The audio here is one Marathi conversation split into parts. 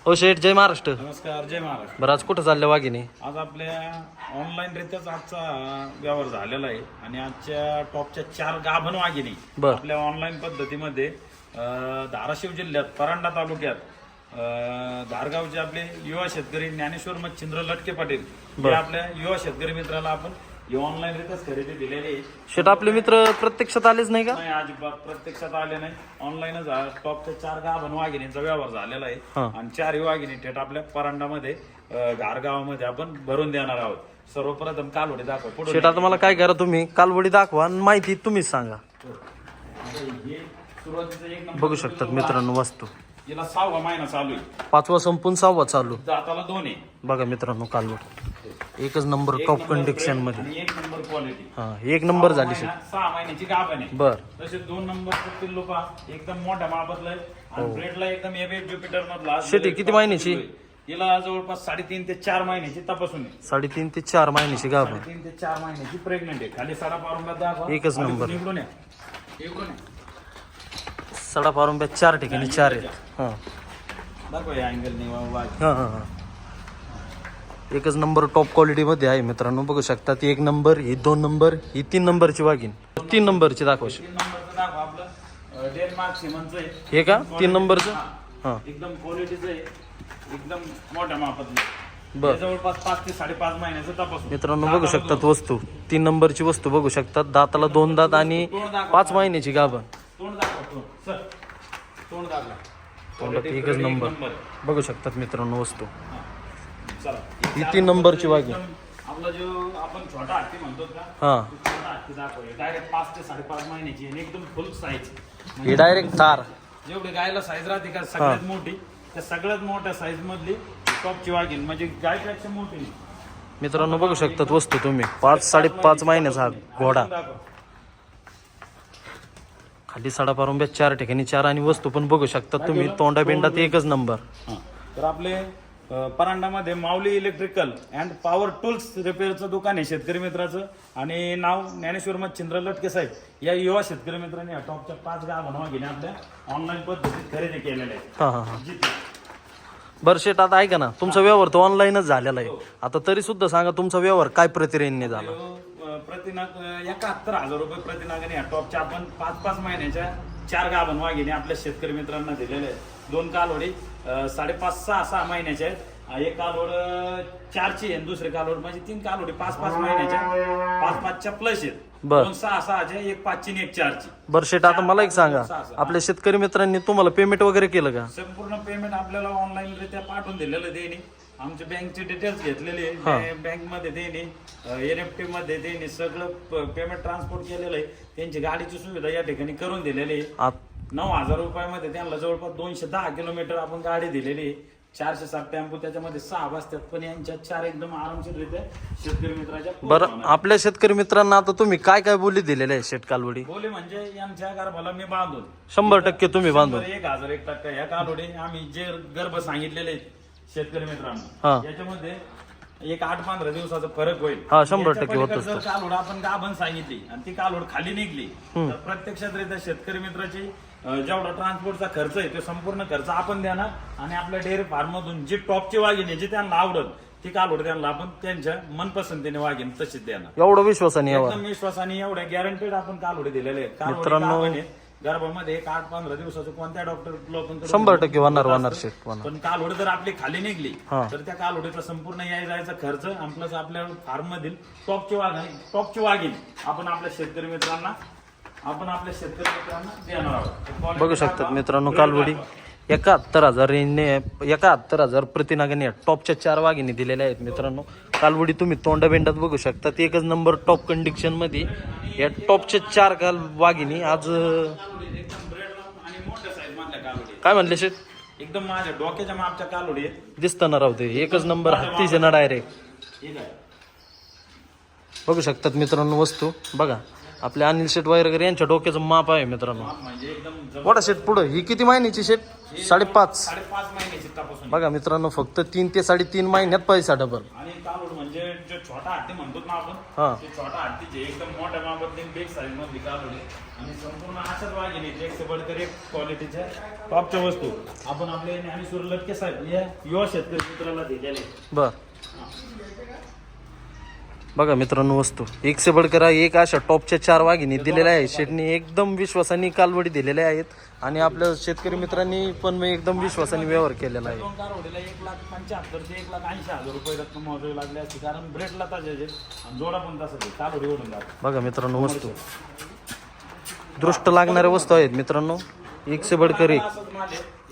हो शेठ, जय महाराष्ट्र. नमस्कार, जय महाराष्ट्र. बरं, आज कुठं चाललं वाघिणी? आज आपल्या ऑनलाईन रित्याच आजचा व्यवहार झालेला आहे आणि आजच्या टॉपच्या 4 गाभण वाघिणी बर. आपल्या ऑनलाईन पद्धतीमध्ये धाराशिव जिल्ह्यात परांडा तालुक्यात धारगावचे आपले युवा शेतकरी ज्ञानेश्वर मच्छिंद्र लटके पाटील हे आपल्या युवा शेतकरी मित्राला आपण ऑनलाईन रित्याच खरेदी दिलेली आहे. शेठ, आपले मित्र प्रत्यक्षात आलेच नाही का? नाही, अजिबात प्रत्यक्षात आले नाही. ऑनलाईनच टॉपच्या 4 गाभण वाघिणींचा व्यवहार झालेला आहे आणि 4 वाघिणी थेट आपल्या परांडामध्ये घारगावामध्ये आपण भरून देणार आहोत. सर्वप्रथम कालवडी दाखवा पुढे. शेठ, आता मला काय करा, तुम्ही कालवडी दाखवा आणि माहिती तुम्हीच सांगा. हे सुरुवातीचं एक नंबर बघू शकतात मित्रांनो वस्तू. याला 6वा महिना चालू आहे. 5वा संपून 6वा चालू. दाताला 2 आहे. बघा मित्रांनो, कालवड एकच नंबर टॉप कंडिशन मध्ये. आणि 1 नंबर क्वालिटी. हा, 1 नंबर झाली शेठ. 6 महिन्याची गाभण आहे. बर. तसे 2 नंबर पिल्लू पहा, एकदम मोठ्या मापातलं आहे आणि ब्रेडला एकदम एबेफ ज्युपिटर मधला. शेठ, किती महिन्याची? हिला जवळपास 3.5 ते 4 महिन्याची तपासून आहे. 3.5 ते 4 महिन्याची गाभ आहे. 3 ते 4 महिन्याची प्रेग्नेंट आहे. खाली साडा पारुंबा दाखवा. एकच नंबर. इकडून या. इकडून या. सडा पारुंब्या 4 ठिकाणी 4 आहेत. हा दाखवा या अँगलने वाघ. हा हा. एकच नंबर टॉप क्वालिटी मध्ये आहे मित्रांनो. बघू शकता, ती 1 नंबर, ही 2 नंबर, ही 3 नंबरची वाघीण. 3 नंबरची दाखवा. 3 नंबरचं दाखवा आपलं डेन्मार्क सिमनचं आहे. हे का 3 नंबरचं? हा, एकदम क्वालिटीचं आहे. एकदम मोठ्या मापातलं. बर. जवळपास 5 ते 5.5 महिन्याचं तपासून. मित्रांनो बघू शकतात वस्तू. 3 नंबरची वस्तू बघू शकतात. दाताला 2 दात आणि 5 महिन्याची गाभण. तोंड दाखवा. तोंड सर, तोंड दाखवा. तोंडात एकच नंबर बघू शकतात मित्रांनो वस्तू. चला, ही 3 नंबरची वाघीण. आपला जो आपण छोटा हत्ती म्हणतो का, हा, छोटा हत्ती दाखवा. डायरेक्ट 5 ते 5.5 महिन्याची आणि एकदम फुल साईज. ही डायरेक्ट थार. जेवढी गायला साईज राहते का सगळ्यात मोठी, त्या सगळ्यात मोठ्या साईज मधली टॉपची वाघीण, म्हणजे गायपेक्षा मोठी नाही. मित्रांनो बघू शकतात वस्तू तुम्ही. 5-5.5 महिन्याचा हा घोडा. खाली साडा पारुंब्या 4 ठिकाणी 4 आणि वस्तू पण बघू शकतात तुम्ही. तोंडा बिंडात एकच नंबर. तर आपले परांडामध्ये माऊली इलेक्ट्रिकल अँड पॉवर टूल्स रिपेअरचं दुकान आहे शेतकरी मित्राचं, आणि नाव ज्ञानेश्वर मच्छिंद्र लटके साहेब या युवा शेतकरी मित्रांनी टॉपच्या 5 गाभण वाघिणी आपल्या ऑनलाईन पद्धतीत खरेदी केलेल्या आहेत. हा हा हा. बरं शेठ, आता ऐका ना, तुमचा व्यवहार तो ऑनलाईनच झालेला आहे. आता तरी सुद्धा सांगा, तुमचा व्यवहार काय प्रतिरेने झाला? प्रतिनाग 71,000 रुपये प्रतिनागाने टॉपच्या आपण 5-5 महिन्याच्या 4 गाभण वाघिणी आपल्या शेतकरी मित्रांना दिलेले आहेत. 2 कालवडी 5.5-6 महिन्याच्या आहेत. एक कालवड 4ची आहे, दुसरी कालवड म्हणजे 3 कालवडी 5-5 महिन्याच्या 5-5च्या प्लस आहेत. 2 6-6च्या, एक 5ची आणि एक 4ची. बरं शेठ, आता मला एक सांगा, आपल्या शेतकरी मित्रांनी तुम्हाला पेमेंट वगैरे केलं का? संपूर्ण पेमेंट आपल्याला ऑनलाईन रित्या पाठवून दिलेलं देणे. आमचे बँकचे डिटेल्स घेतलेले, बँक मध्ये देणे, NFT मध्ये देणे, सगळं पेमेंट ट्रान्सपोर्ट केलेलं आहे. त्यांची गाडीची सुविधा या ठिकाणी करून दिलेली आहे. 9,000 रुपयामध्ये त्यांना जवळपास 210 किलोमीटर आपण गाडी दिलेली आहे. 407 टेम्पो, त्याच्यामध्ये 6 बसतात, पण यांच्या 4 एकदम आरामशीररित्या शेतकरी मित्राच्या. बरं, आपल्या शेतकरी मित्रांना आता तुम्ही काय काय बोली दिलेले आहे शेठ कालवडी? बोली म्हणजे यांच्या गर्भाला मी बांधून 100% तुम्ही बांधून 1,001% ह्या कालवडी आम्ही जे गर्भ सांगितलेले आहेत शेतकरी मित्रांना, याच्यामध्ये एक 8-15 दिवसाचा फरक होईल. 100% होत असतो. कालवड आपण गाभण सांगितली आणि ती कालवड खाली निघली तर प्रत्यक्षात रित्या शेतकरी मित्राची जेवढा ट्रान्सपोर्टचा खर्च आहे तो संपूर्ण खर्च आपण देणार आणि आपल्या डेअरी फार्म मधून जी टॉपची वाघीण आहे जी त्यांना आवडत ती कालवड त्यांना आपण त्यांच्या मनपसंतीने वाघीण तशीच देणार. एवढं विश्वासाने एकदम विश्वासाने एवढ्या गॅरंटेड आपण कालवडी दिलेले आहेत. मित्रांनो, गर्भामध्ये एक 8-15 दिवसाचं कोणत्या डॉक्टर लोकांकडून 100% होणार शेठ. पण कालवड जर आपली खाली निघली तर त्या कालवडीचा संपूर्ण जायचा खर्च आणि प्लस आपल्या फार्म मधील टॉपची वाघीण आपण आपल्या शेतकरी मित्रांना देणार आहोत. बघू शकतात मित्रांनो, कालवडी 71,000 प्रतिनागाने टॉपच्या 4 वाघिणी दिलेल्या आहेत. मित्रांनो, कालवडी तुम्ही तोंडाबेंडात बघू शकता. एकच नंबर टॉप कंडिशन मध्ये या टॉपच्या 4 वाघिणी आज. काय म्हणले शेठ? एकदम माझ्या डोक्याच्या मापच्या कालवडी दिसताना राहू दे. एकच नंबर हत्तीचे ना डायरेक्ट बघू शकतात मित्रांनो वस्तू. बघा, आपले अनिल शेठ वगैरे यांच्या डोक्याचं माप आहे मित्रांनो. म्हणजे एकदम मोठा शेठ पुढं. ही किती महिन्याची शेठ? 5.5 महिन्याची तपासून. बघा मित्रांनो, फक्त 3 ते 3.5 महिन्यात पैसा डबल. आणि कालवड म्हणजे जो छोटा हत्ती म्हणतो ना आपण, ते छोटा हत्तीचे एकदम मोठ्या मापातली बिग साईज मध्ये कालवडी आणि संपूर्ण अशाच वाघिणी एक से बडकर एक क्वालिटीच्या टॉपच्या वस्तू आपण आपले ज्ञानेश्वर लटके साहेब या युवा शेतकरी मित्राला दिलेले. बर बघा मित्रांनो वस्तू एक से बडकर एक अशा टॉपच्या 4 वाघिणी दिलेल्या आहेत. शेटनी एकदम विश्वासाने कालवडी दिलेल्या आहेत आणि आपल्या शेतकरी मित्रांनी पण एकदम विश्वासाने व्यवहार केलेला आहे. दोन कारवडीला 1,75,000 ते 1,80,000 रुपये रक्कम मोजावी लागली असते कारण ब्रेडला ताजे आणि जोडा पण तसंच आहे कालवडी ओढून जातो. बघा मित्रांनो वस्तू दृष्ट लागणाऱ्या वस्तू आहेत मित्रांनो. एक से बडकर एक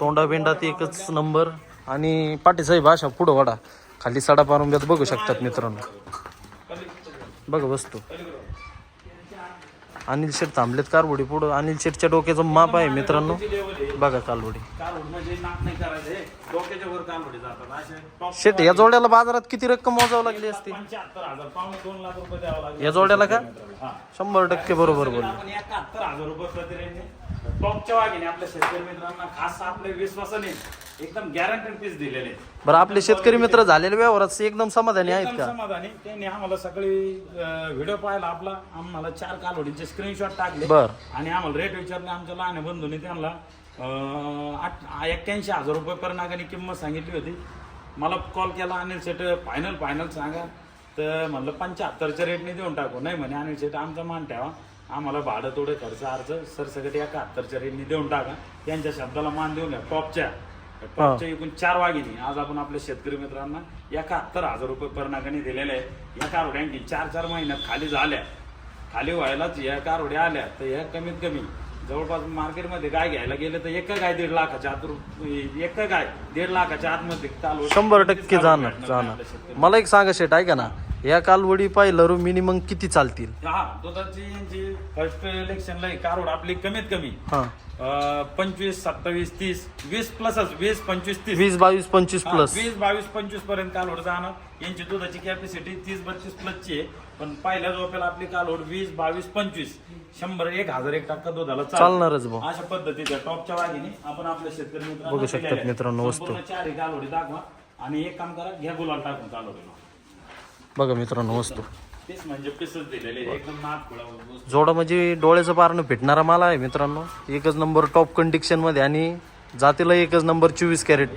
तोंडा बेंडात एकच नंबर आणि पाटीसाहेब अशा पुढं वाडा खाली साडा पारुंब्यात बघू शकतात मित्रांनो. बघा वस्तू अनिल शेठ थांबलेत कारवडी पुढं. अनिल शेठच्या डोक्याचं माप आहे मित्रांनो. बघा कालवडी शेठ या जोड्याला बाजारात किती रक्कम मोजावं लागली असते? 75,000 पावणे 2 लाख रुपये द्यावं लागले या जोड्याला का? हा. 100% बरोबर बोलले. आपण 71,000 रुपये प्रतिरेने टॉपच्या वाघिणी आपल्या शेतकरी मित्रांना खास आपल्या विश्वासाने एकदम गॅरंटेड पीस दिलेले. बरं आपले शेतकरी मित्र झालेले व्यवहारात एकदम समाधानी आहेत एकदम का? समाधानी. त्यांनी आम्हाला सगळी व्हिडिओ पाहिला आपला आम्हाला 4 कालवडीचे स्क्रीनशॉट टाकले बर आणि आम्हाला रेट विचारले. आमच्या लहान बंधूंनी त्यांना 81,000 रुपये पर नागाने किंमत सांगितली होती. मला कॉल केला अनिल शेट फायनल सांगा तर म्हणलं 75च्या रेटने देऊन टाकू. नाही म्हणे अनिल शेट आमचा मान ठेवा आम्हाला भाडं थोडं खर्च अर्ज सरसकट 71च्या रेटने देऊन टाका. त्यांच्या शब्दाला मान देऊन टॉपच्या एकूण 4 वाघिणी आज आपण आपल्या शेतकरी मित्रांना 71,000 रुपये पर नागाने दिलेले आहे. या कारवड्यांची 4 महिन्यात खाली व्हायलाच या कारवड्या आल्या तर या कमीत कमी जवळपास मार्केटमध्ये गाय घ्यायला गेलं तर एक गाय 1.5 लाखाच्या आत 1.5 लाखाच्या आतमध्ये कालवड 100% जाणार. मला एक सांगा शेट ऐका ना या कालवडी पाहिलं मिनिमम किती चालतील? हा दुधाची यांची फर्स्ट इलेक्शनला कारवड आपली कमीत कमी हा 25, 27, 30, 20 प्लसच 20, 25, 30 20, 22, 25 प्लस 20, 22, 25 पर्यंत कालवड जाणार. यांची दुधाची कॅपॅसिटी 30, 32 प्लसची आहे पण पहिल्या झोपेला आपली कालवड 20, 22, 25 100, 1,001% दुधाला चालणारच भाऊ. अशा पद्धतीच्या टॉपच्या वाघिणी आपण आपल्या शेतकरी मित्रांना बघू शकतात मित्रांनो वस्तू. 4 कालवडी दाखवा आणि एक काम करा घ्या गुलाल टाकून कालवडीला. बघा मित्रांनो वस्तू तेच म्हणजे पीसच दिलेले एकदम नाक खुळा जोडा म्हणजे डोळ्याचं पारणं फिटणारा माल आहे मित्रांनो. एकच नंबर टॉप कंडिशन मध्ये आणि जातीला एकच नंबर 24 कॅरेट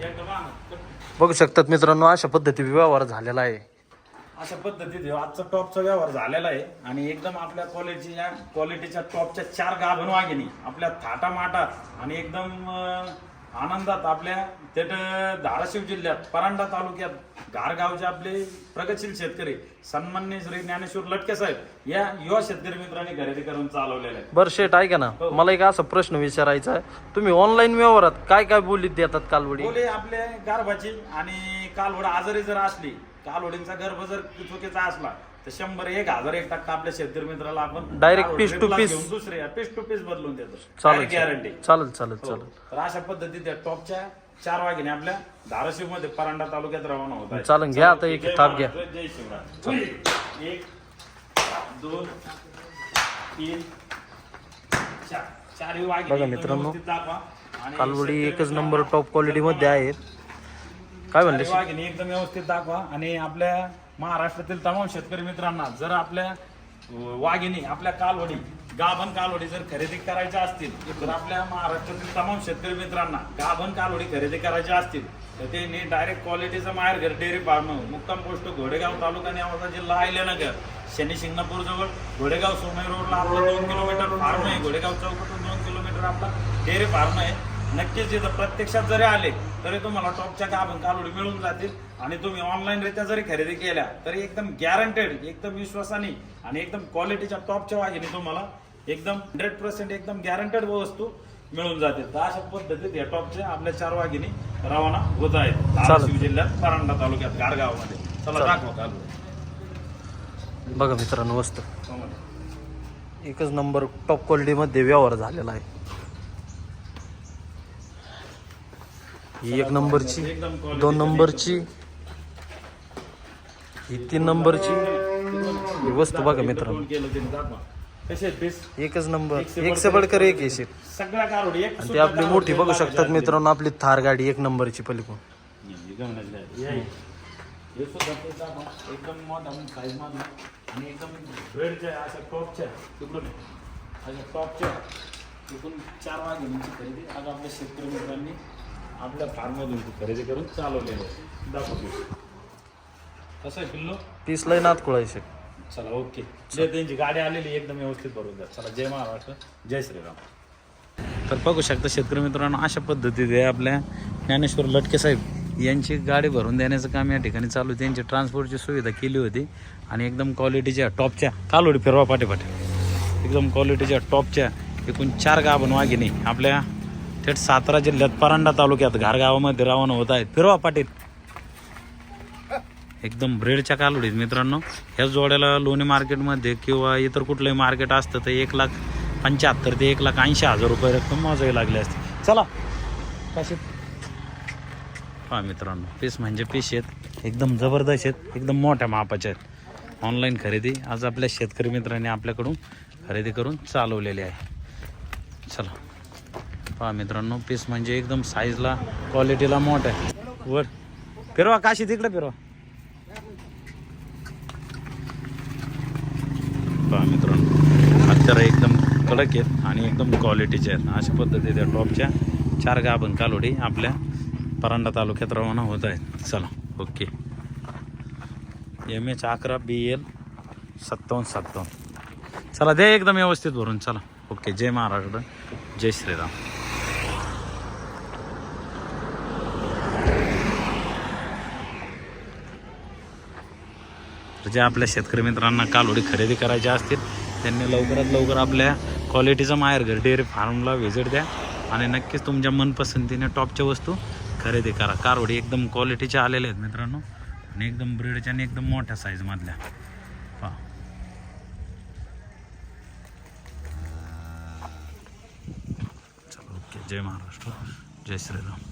बघू शकतात मित्रांनो. अशा पद्धतीने व्यवहार झालेला आहे. अशा पद्धतीने आजचा टॉपचा व्यवहार झालेला आहे आणि एकदम आपल्या क्वालिटीच्या टॉपच्या 4 गाभण वाघिणी आपल्या थाटा माटात आणि एकदम आनंदात आपल्या थेट धाराशिव जिल्ह्यात परांडा तालुक्यात घारगावचे आपले प्रगतशील शेतकरी सन्माननीय श्री ज्ञानेश्वर लटके साहेब या युवा शेतकरी मित्रांनी खरेदी करून चालवलेलं आहे. बरं शेट ऐका ना मला एक असा प्रश्न विचारायचा आहे. तुम्ही ऑनलाईन व्यवहारात काय काय बोलीत देतात कालवडी? बोले आपल्या गारभाची आणि कालवड आजारी जर असली कालवडींचा गर्भ जर चुकीचा असला तर 100, 1,001% आपल्या शेतकरी मित्राला आपण डायरेक्ट पीस टू पीस दुसरे पीस टू पीस बदलून देतो. चालेल गॅरंटी चालेल. तर अशा पद्धतीने टॉपच्या 4 वाघिणी आपल्या धाराशिव मध्ये परांडा तालुक्यात रवाना होत आहे. चालेल घ्या आता एक थाप घ्या. जय शिवराय. 1, 2, 3, 4 वाघिणी बघा मित्रांनो दाखवा आणि कालवडी एकच नंबर टॉप क्वालिटी मध्ये आहेत. काय म्हणले वाघिणी एकदम व्यवस्थित दाखवा आणि आपल्या महाराष्ट्रातील तमाम शेतकरी मित्रांना जर आपल्या वाघिणी आपल्या कालवडी गाभण कालवडी जर खरेदी करायच्या असतील तर आपल्या महाराष्ट्रातील तमाम शेतकरी मित्रांना गाभण कालवडी खरेदी करायच्या असतील तर त्यांनी डायरेक्ट क्वालिटीचं माहेरघर डेअरी फार्म मुक्काम पोस्ट घोडेगाव तालुका न्यामती जिल्हा अहिल्यानगर शनी शिंगणापूर जवळ घोडेगाव सोमई रोडला आपला 2 किलोमीटर फार्म आहे. घोडेगाव चौकातून 2 किलोमीटर आपला डेअरी फार्म आहे. नक्कीच इथं प्रत्यक्षात जरी आले तरी तुम्हाला टॉपच्या गाभण कालवडी मिळून जातील आणि तुम्ही ऑनलाईन रित्या जरी खरेदी केल्या तरी एकदम गॅरंटेड एकदम विश्वासाने आणि एकदम क्वालिटीच्या टॉपच्या वाघिणी तुम्हाला एकदम 100% एकदम गॅरंटेड वस्तू मिळून जाते. तर अशा पद्धतीत या टॉपच्या आपल्या 4 वाघिणी रवाना होत आहेत धाराशिव जिल्ह्यात परांडा तालुक्यात गारगावमध्ये. चला दाखवा कालवडी. बघा मित्रांनो वस्तू एकच नंबर टॉप क्वालिटी मध्ये व्यवहार झालेला आहे. ही 1 नंबरची, 2 नंबरची, ही 3 नंबरची ही वस्तू बघा मित्रांनो. एकच नंबर एक से बडकर एक आहे शेट. सगळ्या कालवडी एक आणि ती आपली मोठी बघू शकतात मित्रांनो आपली थार गाडी 1 नंबरची पलीकडून. एकदम मोठा साईज मधला आणि एकदम बेडच्या अशा टॉपच्या तिकडून अशा टॉपच्या एकूण 4 वाघिणींची खरेदी आज आपल्या शेतकरी मित्रांनी आपल्या फार्ममधून ती खरेदी करून चालवलेलं आहे. दाखवतो कसं आहे पिल्लो. पीस लय नात कुळायचे. चला ओके. जे त्यांची गाडी आलेली एकदम व्यवस्थित भरून द्या. चला जय महाराष्ट्र जय श्रीराम. तर बघू शकता शेतकरी मित्रांनो अशा पद्धतीने आपल्या ज्ञानेश्वर लटके साहेब यांची गाडी भरून देण्याचं काम या ठिकाणी चालू आहे. त्यांची ट्रान्सपोर्टची सुविधा केली होती आणि एकदम क्वालिटीच्या टॉपच्या कालोडी फिरवा पाठीपाठी एकदम क्वालिटीच्या टॉपच्या एकूण 4 गाभण वाघिणी आपल्या थेट सातारा जिल्ह्यात परांडा तालुक्यात घारगावामध्ये रवाना होत आहेत. फिरवा पाटील एकदम ब्रेडच्या कालोडीत मित्रांनो. ह्या जोड्याला लोणी मार्केटमध्ये किंवा इतर कुठलंही मार्केट असतं तर 1,75,000 ते 1,80,000 रुपये रक्कम मोजावी लागली असते. चला कशी पहा मित्रांनो पीस म्हणजे पीस आहेत एकदम जबरदस्त आहेत एकदम मोठ्या मापाचे आहेत. ऑनलाईन खरेदी आज आपल्या शेतकरी मित्रांनी आपल्याकडून खरेदी करून चालवलेली आहे. चला पहा मित्रांनो पीस म्हणजे एकदम साईजला क्वालिटीला मोठं आहे. वर फिरवा काशी तिकडे फिरवा. पहा मित्रांनो अत्यारा एकदम कडक आहेत आणि एकदम क्वालिटीचे आहेत. अशा पद्धतीच्या टॉपच्या 4 गाभण कालोडी आपल्या परांडा तालुक्यात रवाना होत आहेत. चला ओके. MH 11 BL 5757. चला दे एकदम व्यवस्थित भरून. चला ओके. जय महाराष्ट्र जय श्रीराम. जे आपल्या शेतकरी मित्रांना कालोडी खरेदी करायची असतील त्यांनी लवकरात लवकर आपल्या क्वालिटीचा माहेरघर डेअरी फार्मला व्हिजिट द्या आणि नक्कीच तुमच्या मनपसंतीने टॉपच्या वस्तू खरेदी करा. कारोडी एकदम क्वालिटीच्या आलेल्या आहेत मित्रांनो आणि एकदम ब्रीडच्या आणि एकदम मोठ्या साईजमधल्या. पहा चला ओके. जय महाराष्ट्र जय श्रीराम.